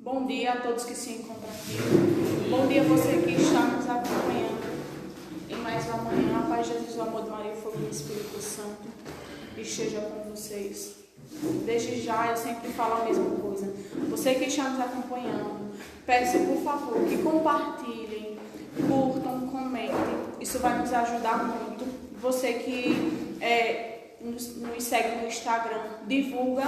Bom dia a todos que se encontram aqui. Bom dia a você que está nos acompanhando em mais uma manhã. A paz de Jesus, o amor de Maria e o fogo do Espírito Santo esteja com vocês. Desde já eu sempre falo a mesma coisa. Você que está nos acompanhando, peço por favor que compartilhem, curtam, comentem. Isso vai nos ajudar muito. Você que nos segue no Instagram, divulga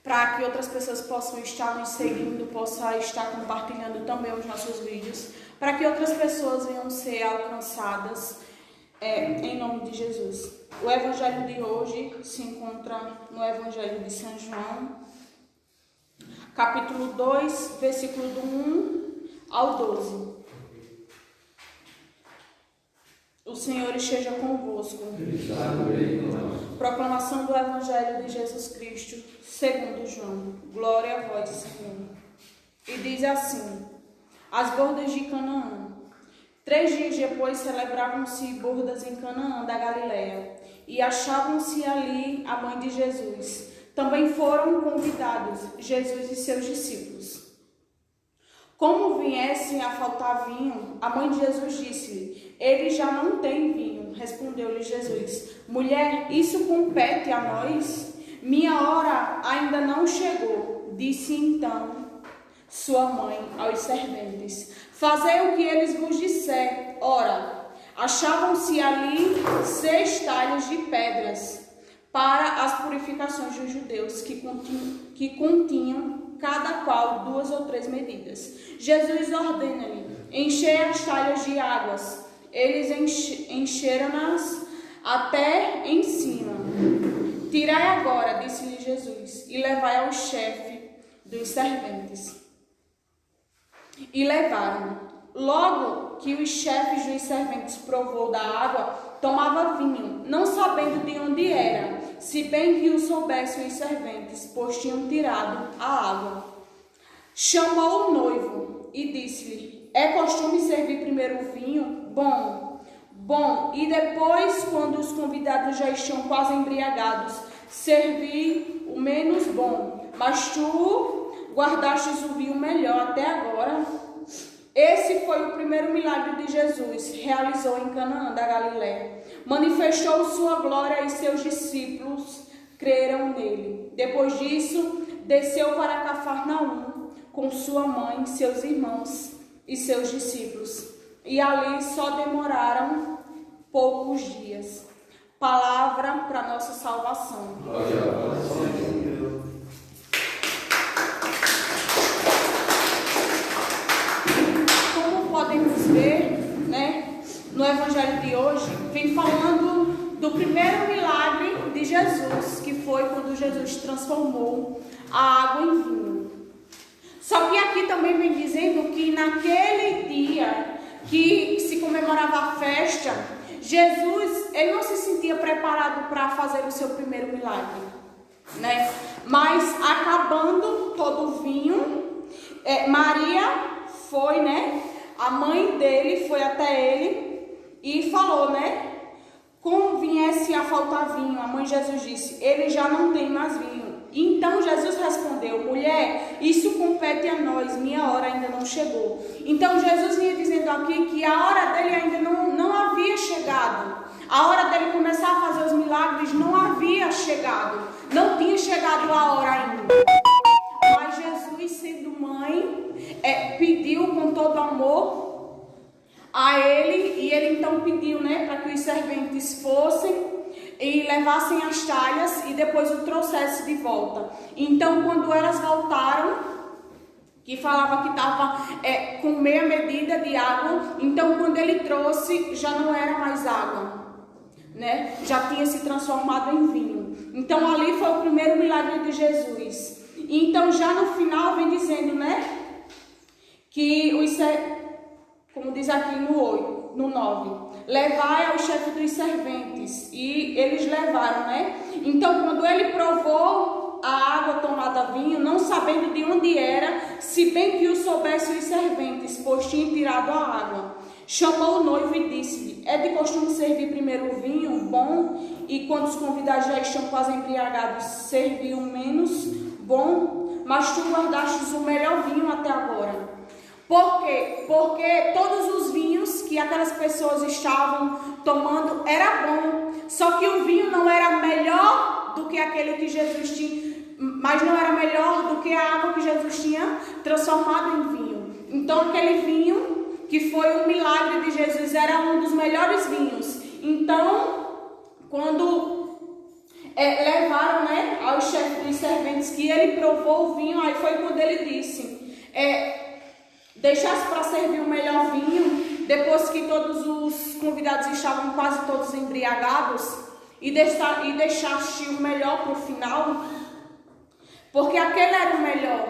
para que outras pessoas possam estar nos seguindo, possam estar compartilhando também os nossos vídeos, para que outras pessoas venham ser alcançadas em nome de Jesus. O evangelho de hoje se encontra no Evangelho de São João, capítulo 2, versículo do 1 ao 12. O Senhor esteja convosco. Proclamação do Evangelho de Jesus Cristo, segundo João. Glória a vós, Senhor. E diz assim: as bodas de Canaã. 3 dias depois celebravam-se bodas em Canaã da Galileia, e achavam-se ali a mãe de Jesus. Também foram convidados Jesus e seus discípulos. Como viessem a faltar vinho, a mãe de Jesus disse-lhe: ele já não tem vinho. Respondeu-lhe Jesus: mulher, isso compete a nós? Minha hora ainda não chegou. Disse então sua mãe aos serventes: fazei o que eles vos disser. Ora, achavam-se ali 6 talhas de pedras para as purificações dos judeus, que continham cada qual 2 ou 3 medidas. Jesus ordena-lhe: enchei as talhas de águas. Eles encheram-nas até em cima. Tirai agora, disse-lhe Jesus, e levai ao chefe dos serventes. E levaram. Logo que os chefes dos serventes provou da água, tomava vinho, não sabendo de onde era, se bem que o soubessem os serventes, pois tinham tirado a água. Chamou o noivo e disse-lhe: é costume servir primeiro o vinho? Bom, e depois, quando os convidados já estão quase embriagados, servir o menos bom. Mas tu guardastes o vinho melhor até agora. Esse foi o primeiro milagre de Jesus, realizou em Canaã da Galileia. Manifestou sua glória e seus discípulos creram nele. Depois disso, desceu para Cafarnaum com sua mãe, seus irmãos e seus discípulos. E ali só demoraram poucos dias. Palavra para nossa salvação. Glória a vós, Senhor. Como podemos ver, no Evangelho de hoje, vem falando do primeiro milagre de Jesus, que foi quando Jesus transformou a água em vinho. Só que aqui também vem dizendo que naquele dia que se comemorava a festa, Jesus, ele não se sentia preparado para fazer o seu primeiro milagre, Mas acabando todo o vinho, Maria foi, a mãe dele foi até ele e falou, como viesse a faltar vinho, a mãe de Jesus disse: ele já não tem mais vinho. Então Jesus respondeu: mulher, isso compete a nós, minha hora ainda não chegou. Então Jesus vinha dizendo aqui que a hora dele ainda não havia chegado. A hora dele começar a fazer os milagres não havia chegado. Não tinha chegado a hora ainda. Mas Jesus, sendo mãe, pediu com todo amor a ele, e ele então pediu, para que os serventes fossem e levassem as talhas e depois o trouxesse de volta. Então, quando elas voltaram, que falava que estava com meia medida de água, então quando ele trouxe, já não era mais água, já tinha se transformado em vinho. Então, ali foi o primeiro milagre de Jesus. Então, já no final, vem dizendo, que como diz aqui no 9, levai ao chefe dos serventes. E eles levaram, Então, quando ele provou a água tomada vinho, não sabendo de onde era, se bem que o soubessem os serventes, pois tinham tirado a água. Chamou o noivo e disse-lhe: é de costume servir primeiro o vinho bom, e quando os convidados já estão quase embriagados, servir o menos bom? mas tu guardastes o melhor vinho até agora. Por quê? Porque todos os vinhos que aquelas pessoas estavam tomando era bom, só que o vinho não era melhor do que aquele que Jesus tinha, mas não era melhor do que a água que Jesus tinha transformado em vinho. Então aquele vinho, que foi um milagre de Jesus, era um dos melhores vinhos. Então, quando levaram, aos chefes dos serventes que ele provou o vinho, aí foi quando ele disse, deixasse para servir o melhor vinho, depois que todos os convidados estavam quase todos embriagados, e deixaste o melhor para o final, porque aquele era o melhor,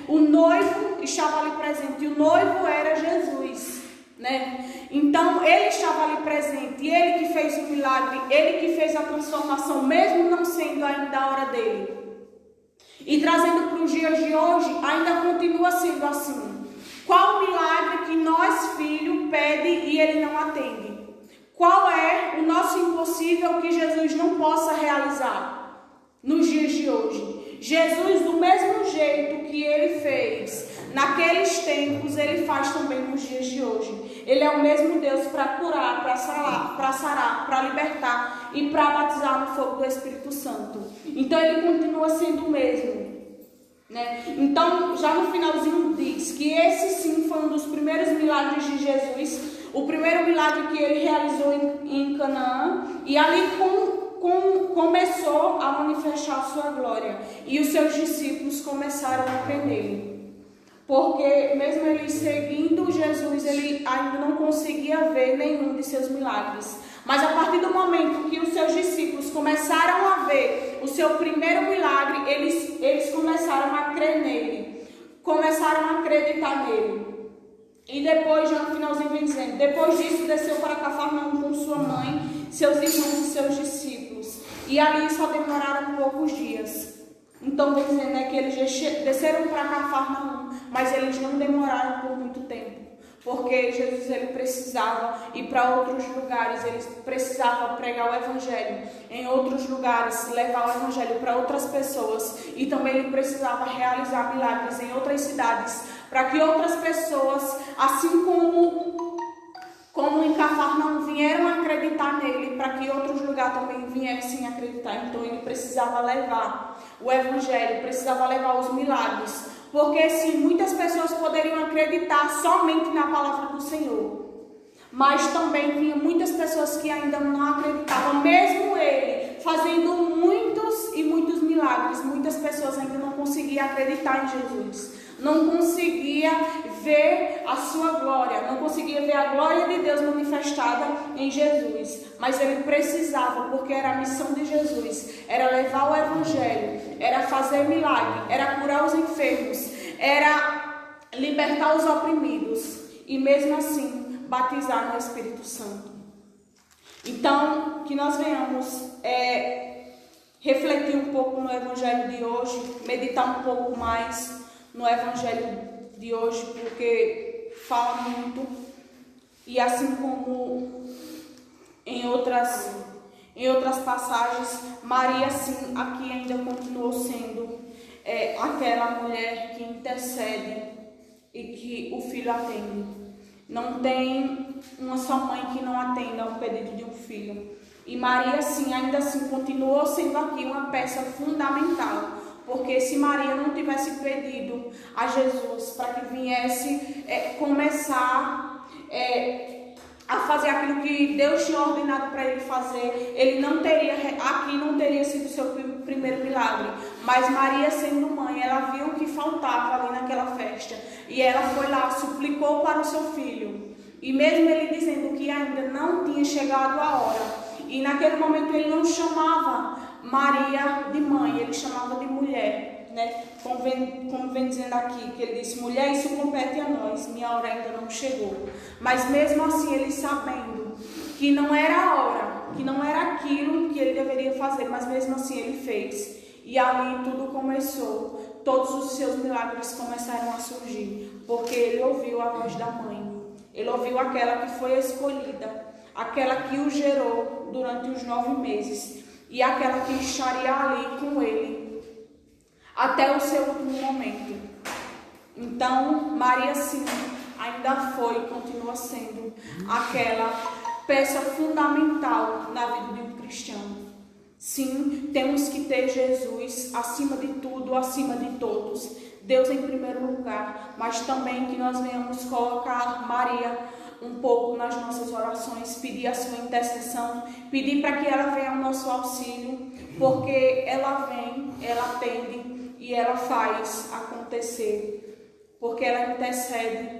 O noivo estava ali presente, e o noivo era Jesus, Então, ele estava ali presente, e ele que fez o milagre, ele que fez a transformação, mesmo não sendo ainda a hora dele. E trazendo para os dias de hoje, ainda continua sendo assim. Qual o milagre que nós, filho, pede e ele não atende? Qual é o nosso impossível que Jesus não possa realizar nos dias de hoje? Jesus, do mesmo jeito que ele fez naqueles tempos, ele faz também nos dias de hoje. Ele é o mesmo Deus para curar, para sarar, para libertar e para batizar no fogo do Espírito Santo. Então ele continua sendo o mesmo. Então, já no finalzinho diz que esse sim foi um dos primeiros milagres de Jesus, o primeiro milagre que ele realizou em Canaã, e ali começou a manifestar a sua glória, e os seus discípulos começaram a crer nele, porque mesmo ele seguindo Jesus, ele ainda não conseguia ver nenhum de seus milagres. Mas a partir do momento que os seus discípulos começaram a ver o seu primeiro milagre, eles começaram a crer nele, começaram a acreditar nele. E depois, já no finalzinho vem dizendo, depois disso desceu para Cafarnaum com sua mãe, seus irmãos e seus discípulos. E ali só demoraram poucos dias. Então vem dizendo que eles desceram para Cafarnaum, mas eles não demoraram por muito tempo. Porque Jesus ele precisava ir para outros lugares, ele precisava pregar o Evangelho em outros lugares, levar o Evangelho para outras pessoas, e também ele precisava realizar milagres em outras cidades, para que outras pessoas, assim como em Cafarnaum, vieram acreditar nele, para que outros lugares também viessem acreditar. Então ele precisava levar o Evangelho, precisava levar os milagres. Porque sim, muitas pessoas poderiam acreditar somente na palavra do Senhor, mas também tinha muitas pessoas que ainda não acreditavam, mesmo ele fazendo muitos e muitos milagres. Muitas pessoas ainda não conseguiam acreditar em Jesus, não conseguia ver a sua glória, não conseguia ver a glória de Deus manifestada em Jesus. Mas ele precisava, porque era a missão de Jesus, era levar o Evangelho, era fazer milagre, era curar os enfermos, era libertar os oprimidos e mesmo assim batizar no Espírito Santo. Então, que nós venhamos refletir um pouco no Evangelho de hoje, meditar um pouco mais no Evangelho de hoje, porque fala muito, e assim como em outras passagens, Maria sim, aqui ainda continuou sendo aquela mulher que intercede e que o filho atende. Não tem uma só mãe que não atenda ao pedido de um filho. E Maria sim, ainda assim, continuou sendo aqui uma peça fundamental. Porque se Maria não tivesse pedido a Jesus para que viesse começar a fazer aquilo que Deus tinha ordenado para ele fazer, ele não teria sido o seu primeiro milagre. Mas Maria, sendo mãe, ela viu o que faltava ali naquela festa, e ela foi lá, suplicou para o seu filho, e mesmo ele dizendo que ainda não tinha chegado a hora, e naquele momento ele não chamava Maria de mãe, ele chamava de mulher, como vem dizendo aqui, que ele disse: mulher, isso compete a nós, minha hora ainda não chegou. Mas mesmo assim, ele sabendo que não era a hora, que não era aquilo que ele deveria fazer, mas mesmo assim ele fez. E ali tudo começou, todos os seus milagres começaram a surgir, porque ele ouviu a voz da mãe, ele ouviu aquela que foi escolhida, aquela que o gerou durante os 9 meses, e aquela que estaria ali com ele até o seu último momento. Então, Maria, sim, ainda foi e continua sendo aquela peça fundamental na vida de um cristão. Sim, temos que ter Jesus acima de tudo, acima de todos. Deus em primeiro lugar, mas também que nós venhamos colocar Maria um pouco nas nossas orações, pedir a sua intercessão, pedir para que ela venha ao nosso auxílio, porque ela vem, ela atende e ela faz acontecer, porque ela intercede,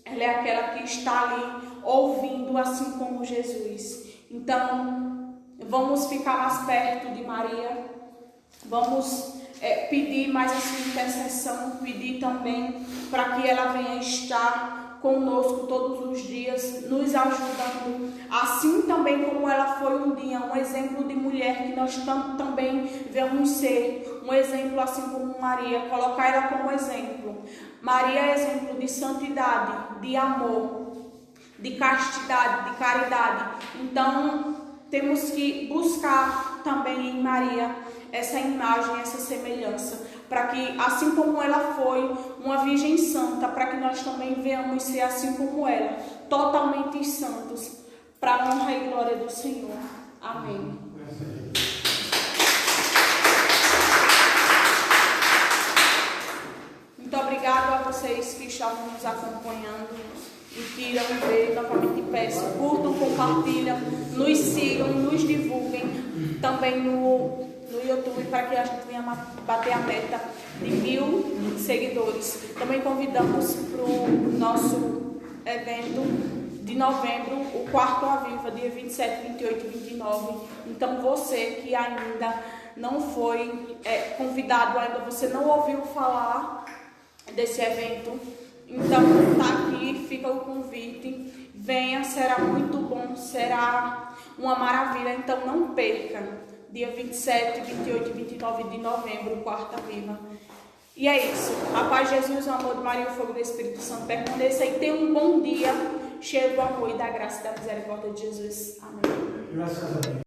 ela é aquela que está ali ouvindo, assim como Jesus. Então, vamos ficar mais perto de Maria, vamos pedir mais a sua intercessão, pedir também para que ela venha estar conosco todos os dias, nos ajudando, assim também como ela foi um dia um exemplo de mulher, que nós também devemos ser um exemplo, assim como Maria, colocar ela como exemplo. Maria é exemplo de santidade, de amor, de castidade, de caridade. Então, temos que buscar também em Maria essa imagem, essa semelhança, para que, assim como ela foi uma virgem santa, para que nós também venhamos ser assim como ela, totalmente santos, para a honra e glória do Senhor. Amém. Muito obrigado a vocês que estavam nos acompanhando e que irão ver novamente. Peço, curtam, compartilham, nos sigam, nos divulguem também no YouTube, para que a gente venha bater a meta de 1000 seguidores. Também convidamos para o nosso evento de novembro, o Quarto Aviva, dia 27, 28 e 29. Então, você que ainda não foi convidado, ainda você não ouviu falar desse evento, então tá aqui, fica o convite, venha, será muito bom, será uma maravilha, então não perca. Dia 27, 28 e 29 de novembro, Quarta Viva. E é isso. A paz de Jesus, o amor de Maria e o fogo do Espírito Santo permaneça e tenha um bom dia, cheio do amor e da graça e da misericórdia de Jesus. Amém. Graças a Deus.